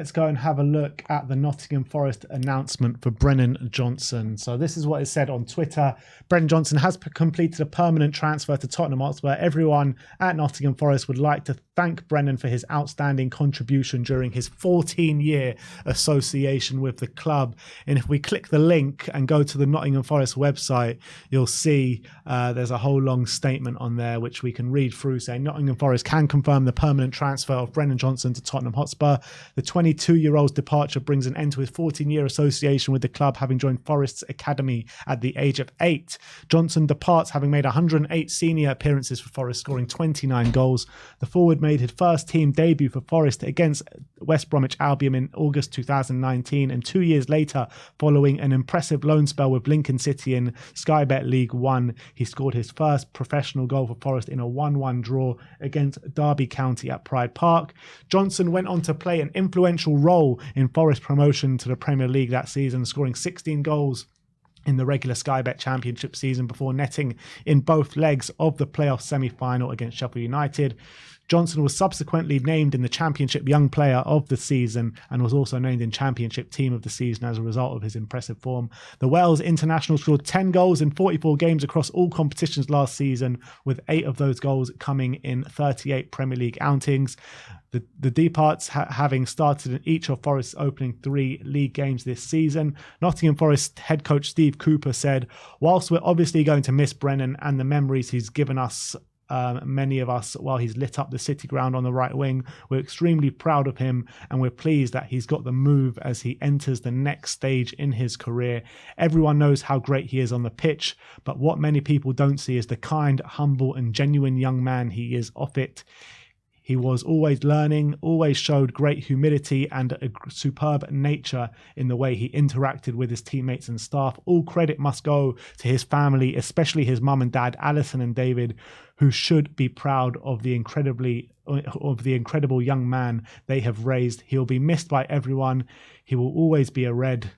let's go and have a look at the Nottingham Forest announcement for Brennan Johnson. So this is what is said on Twitter. Brennan Johnson has completed a permanent transfer to Tottenham Hotspur. Everyone at Nottingham Forest would like to thank Brennan for his outstanding contribution during his 14-year association with the club. And if we click the link and go to the Nottingham Forest website, you'll see there's a whole long statement on there which we can read through, saying Nottingham Forest can confirm the permanent transfer of Brennan Johnson to Tottenham Hotspur. The 22-year-old's departure brings an end to his 14-year association with the club, having joined Forest's academy at the age of 8. Johnson departs having made 108 senior appearances for Forest, scoring 29 goals. The forward made his first team debut for Forest against West Bromwich Albion in August 2019, and 2 years later, following an impressive loan spell with Lincoln City in Sky Bet League One, he scored his first professional goal for Forest in a 1-1 draw against Derby County at Pride Park. Johnson went on to play an influential role in Forest promotion to the Premier League that season, scoring 16 goals in the regular Sky Bet Championship season before netting in both legs of the playoff semi-final against Sheffield United. Johnson was subsequently named in the Championship Young Player of the season and was also named in Championship Team of the season as a result of his impressive form. The Wales international scored 10 goals in 44 games across all competitions last season, with 8 of those goals coming in 38 Premier League outings. The Departs having started in each of Forest's opening 3 league games this season. Nottingham Forest head coach Steve Cooper said, "Whilst we're obviously going to miss Brennan and the memories he's given us, many of us, while he's lit up the City ground on the right wing, we're extremely proud of him and we're pleased that he's got the move as he enters the next stage in his career. Everyone knows how great he is on the pitch, but what many people don't see is the kind, humble and genuine young man he is off it. He was always learning, always showed great humility and a superb nature in the way he interacted with his teammates and staff. All credit must go to his family, especially his mum and dad, Alison and David, who should be proud of the incredible young man they have raised. He'll be missed by everyone. He will always be a Red."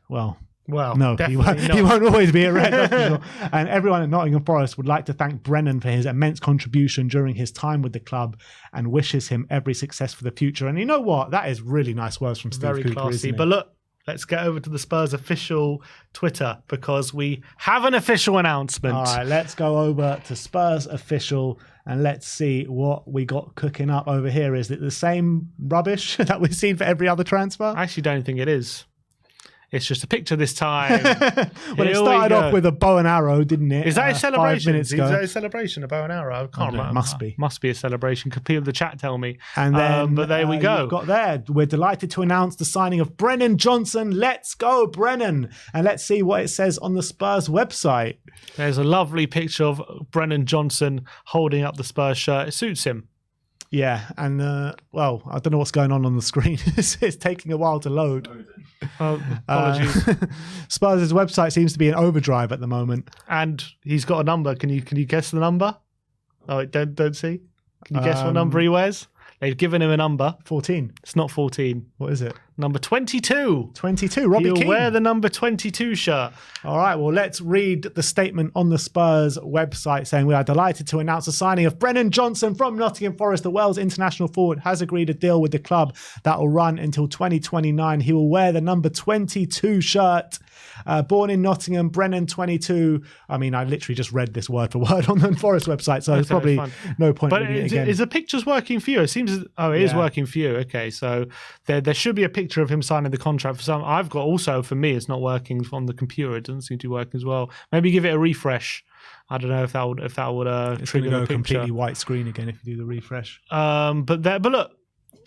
Well, no, he won't always be a Red. That's for sure. And everyone at Nottingham Forest would like to thank Brennan for his immense contribution during his time with the club and wishes him every success for the future. And you know what? That is really nice words from Steve Cooper. Very classy. But look, let's get over to the Spurs official Twitter because we have an official announcement. All right, let's go over to Spurs official and let's see what we got cooking up over here. Is it the same rubbish that we've seen for every other transfer? I actually don't think it is. It's just a picture this time. Well, it started off with a bow and arrow, didn't it? Is that a celebration? 5 minutes ago. Is that a celebration, a bow and arrow? I can't remember. Must be. Must be a celebration. Could people in the chat tell me? And then, but there we go. You've got there. We're delighted to announce the signing of Brennan Johnson. Let's go, Brennan. And let's see what it says on the Spurs website. There's a lovely picture of Brennan Johnson holding up the Spurs shirt. It suits him. Yeah, and well, I don't know what's going on the screen. It's taking a while to load. Apologies. Spurs' website seems to be in overdrive at the moment. And he's got a number. Can you guess the number? Oh, don't see. Can you guess what number he wears? They've given him a number. 14. It's not 14. What is it? Number 22. 22, Robbie Keane. He'll wear the number 22 shirt. All right, well, let's read the statement on the Spurs website saying, "We are delighted to announce the signing of Brennan Johnson from Nottingham Forest. The Wales international forward has agreed a deal with the club that will run until 2029. He will wear the number 22 shirt. Born in Nottingham, Brennan 22. I mean, I literally just read this word for word on the Forest website, so there's probably no point in reading it again. Is the pictures working for you? It seems, it is working for you. Okay, so there should be a picture of him signing the contract for some. I've got also, for me, it's not working on the computer. It doesn't seem to be working as well. Maybe give it a refresh. I don't know if that would it's trigger go the picture. Completely white screen again if you do the refresh. But look,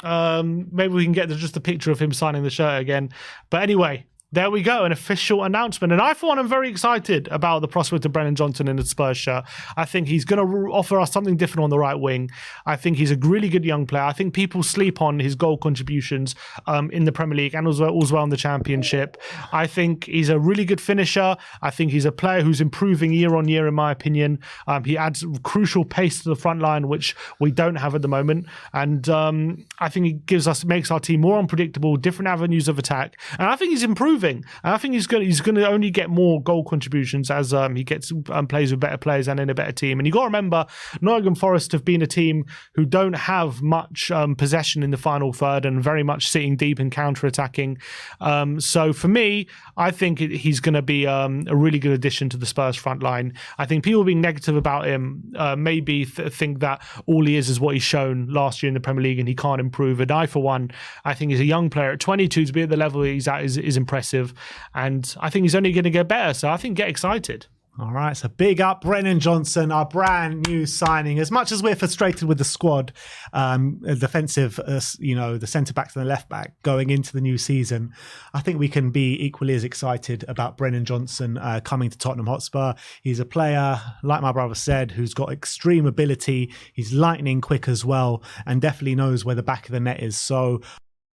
maybe we can get just a picture of him signing the shirt again. But anyway, there we go, an official announcement. And I, for one, am very excited about the prospect of Brennan Johnson in the Spurs shirt. I think he's going to offer us something different on the right wing. I think he's a really good young player. I think people sleep on his goal contributions in the Premier League and as well in the Championship. I think he's a really good finisher. I think he's a player who's improving year on year, in my opinion. He adds crucial pace to the front line, which we don't have at the moment. And I think he makes our team more unpredictable, different avenues of attack. And I think he's improved improving. And I think he's going to only get more goal contributions as he gets plays with better players and in a better team. And you got to remember, Nottingham Forest have been a team who don't have much possession in the final third and very much sitting deep and counter-attacking. So for me, I think he's going to be a really good addition to the Spurs front line. I think people being negative about him maybe think that all he is what he's shown last year in the Premier League and he can't improve. And I, for one, I think he's a young player at 22 to be at the level he's at is impressive. And I think he's only going to get better. So I think get excited. All right, so big up Brennan Johnson, our brand new signing. As much as we're frustrated with the squad, defensive, the centre backs and the left back going into the new season, I think we can be equally as excited about Brennan Johnson coming to Tottenham Hotspur. He's a player, like my brother said, who's got extreme ability. He's lightning quick as well, and definitely knows where the back of the net is. So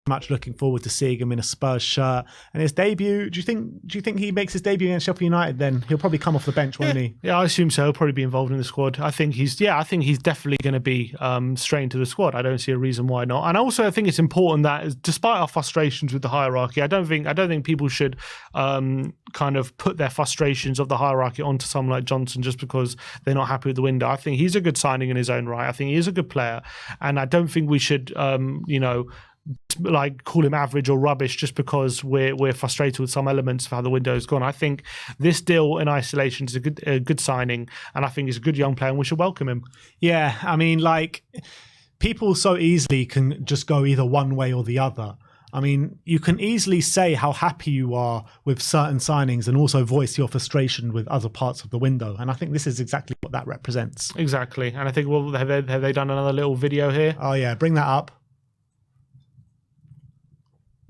much looking forward to seeing him in a Spurs shirt and his debut. Do you think he makes his debut against Sheffield United? Then he'll probably come off the bench, won't he? Yeah, I assume so. He'll probably be involved in the squad. I think he's definitely going to be straight into the squad. I don't see a reason why not. And also, I think it's important that despite our frustrations with the hierarchy, I don't think people should kind of put their frustrations of the hierarchy onto someone like Johnson just because they're not happy with the window. I think he's a good signing in his own right. I think he is a good player, and I don't think we should like call him average or rubbish just because we're frustrated with some elements of how the window's gone. I think this deal in isolation is a good signing, and I think he's a good young player and we should welcome him. Yeah, I mean, like, people so easily can just go either one way or the other. I mean, you can easily say how happy you are with certain signings and also voice your frustration with other parts of the window. And I think this is exactly what that represents. Exactly. And I think, well, have they done another little video here? Oh yeah, bring that up.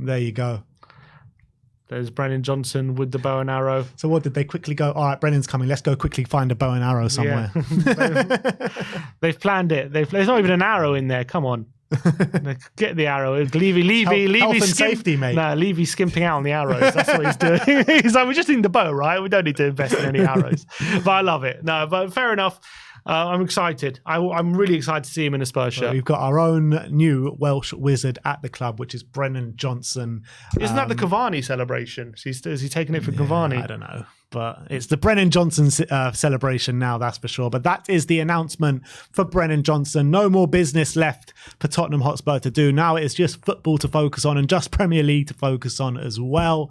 There you go. There's Brennan Johnson with the bow and arrow. So what did they quickly go? All right, Brennan's coming. Let's go quickly find a bow and arrow somewhere. Yeah. They've planned it. There's not even an arrow in there. Come on. Get the arrow. Levy health and safety, mate. No, Levy skimping out on the arrows. That's what he's doing. He's like, we just need the bow, right? We don't need to invest in any arrows. But I love it. No, but fair enough. I'm excited. I'm really excited to see him in a Spurs shirt. We've got our own new Welsh wizard at the club, which is Brennan Johnson. Isn't that the Cavani celebration? Is he taking it for Cavani? I don't know. But it's the Brennan Johnson celebration now, that's for sure. But that is the announcement for Brennan Johnson. No more business left for Tottenham Hotspur to do. Now it is just football to focus on and just Premier League to focus on as well.